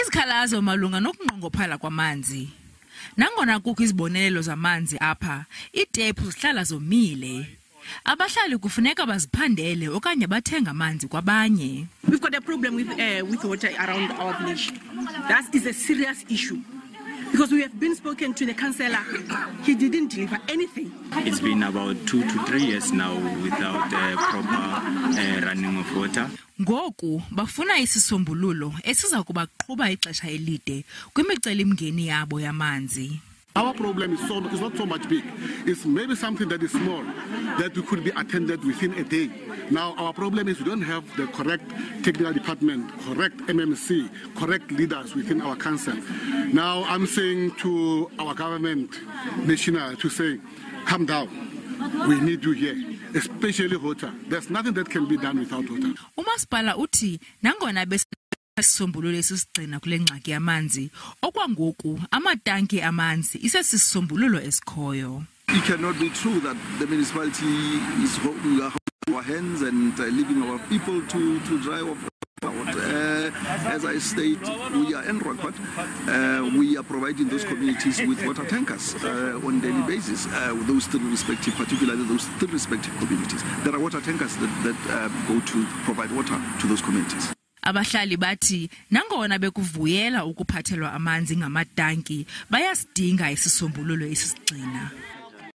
Izikhalazo malunga nokunqongophala kwamanzi. Nangona kukho izibonelelo zamanzi apha, iitephu zihlala zomile. Abahlali kufuneka baziphandele okanye bathenga amanzi kwabanye. We've got a problem with water around our village. That is a serious issue. Because we have been spoken to the councillor, he didn't deliver anything. It's been about 2 to 3 years now without proper running of water. Ngoku bafuna isisombululo esiza kubaqhuba ixesha elide kwimiceli-mngeni yabo yamanzi. Our problem is not so much big. It's maybe something that is small that we could be attended within a day. Now our problem is we don't have the correct technical department, correct MMC, correct leaders within our council. Now I'm saying to our government, national, to say, calm down. We need you here, especially water. There's nothing that can be done without water. Umasipala uthi nangona isisombululo esisigcina kule ngxaki yamanzi okwangoku amatanki amanzi isesisombululo esikhoyo. It cannot be true that the municipality is holding our hands and leaving our people to dry off. As I state, we are in record. We are providing those communities with water tankers on a daily basis. Particularly those three respective communities. There are water tankers that go to provide water to those communities. Abahlali bathi nangona bekuvuyela ukuphathelwa amanzi ngamatanki bayasidinga isisombululo esisigcina.